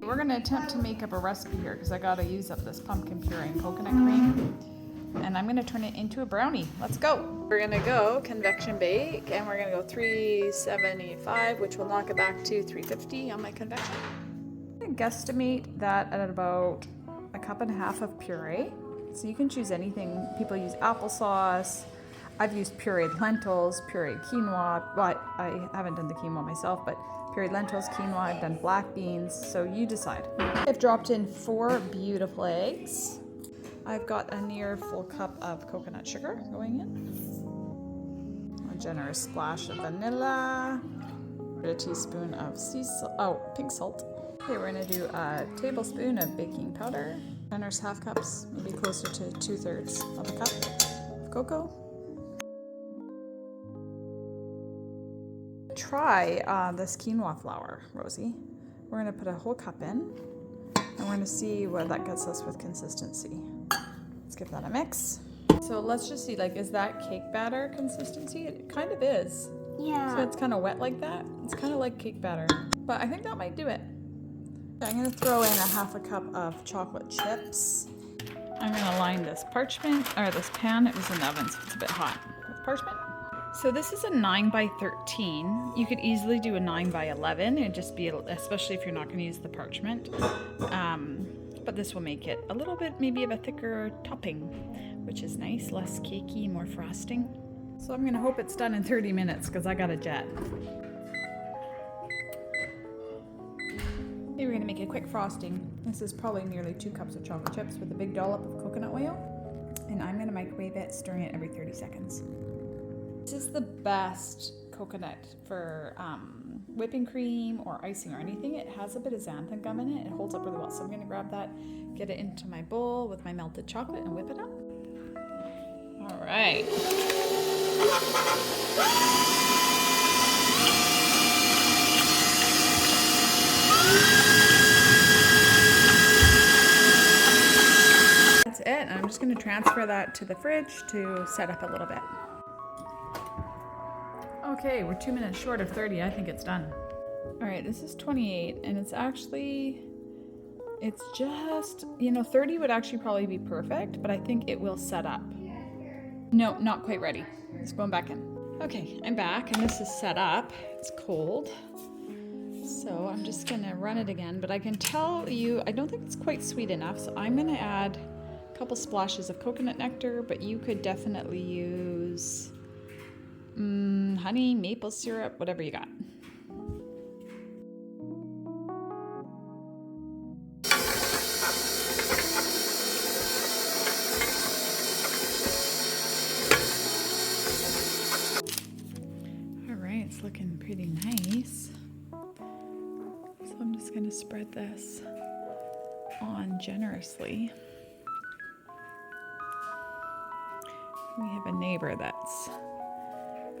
We're going to attempt to make up a recipe here because I got to use up this pumpkin puree and coconut cream. And I'm going to turn it into a brownie. Let's go. We're going to go convection bake and we're going to go 375, which will knock it back to 350 on my convection. I'm going to guesstimate that at about a cup and a half of puree. So you can choose anything. People use applesauce. I've used pureed lentils, pureed quinoa. Well, I haven't done the quinoa myself, but pureed lentils, quinoa, I've done black beans, so you decide. I've dropped in 4 beautiful eggs. I've got a near full cup of coconut sugar going in. A generous splash of vanilla. A teaspoon of pink salt. Okay, we're gonna do a tablespoon of baking powder. Generous half cups, maybe closer to 2/3 of a cup of cocoa. Try this quinoa flour, Rosie. We're gonna put a whole cup in and we're gonna see what that gets us with consistency. Let's give that a mix. So let's just see, like, is that cake batter consistency? It kind of is. Yeah. So it's kind of wet like that. It's kind of like cake batter, but I think that might do it. I'm gonna throw in a half a cup of chocolate chips. I'm gonna line this this pan. It was in the oven, so it's a bit hot, with parchment. So this is a 9 by 13. You could easily do a 9 by 11 and just be, especially if you're not going to use the parchment. But this will make it a little bit maybe of a thicker topping, which is nice, less cakey, more frosting. So I'm going to hope it's done in 30 minutes because I got a jet. Maybe we're going to make a quick frosting. This is probably nearly 2 cups of chocolate chips with a big dollop of coconut oil. And I'm going to microwave it, stirring it every 30 seconds. This is the best coconut for whipping cream or icing or anything. It has a bit of xanthan gum in it. It holds up really well. So I'm going to grab that, get it into my bowl with my melted chocolate and whip it up. All right. That's it. And I'm just going to transfer that to the fridge to set up a little bit. Okay, we're 2 minutes short of 30. I think it's done. All right, this is 28, and it's just, 30 would actually probably be perfect, but I think it will set up. No, not quite ready. It's going back in. Okay, I'm back, and this is set up. It's cold. So I'm just gonna run it again, but I can tell you, I don't think it's quite sweet enough, so I'm gonna add a couple splashes of coconut nectar, but you could definitely use honey, maple syrup, whatever you got. All right, it's looking pretty nice. So I'm just going to spread this on generously. We have a neighbor that's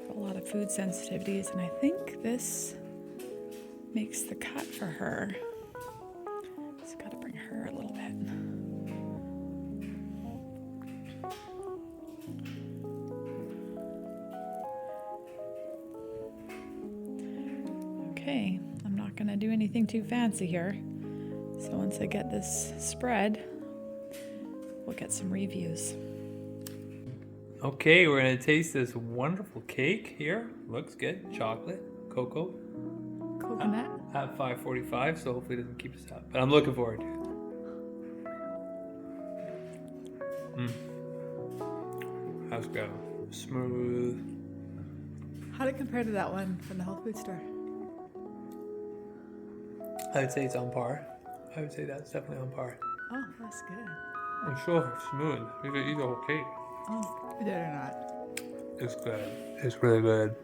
a lot of food sensitivities, and I think this makes the cut for her. Just gotta bring her a little bit. Okay, I'm not gonna do anything too fancy here. So once I get this spread, we'll get some reviews. Okay, we're gonna taste this wonderful cake here. Looks good. Chocolate, cocoa. Coconut. At 5:45, so hopefully it doesn't keep us up. But I'm looking forward to it. How's it go? Smooth. How'd it compare to that one from the health food store? I would say it's on par. I would say that's definitely on par. Oh, that's good. I'm sure it's smooth. You could eat the whole cake. Oh, you did or not? It's good. It's really good.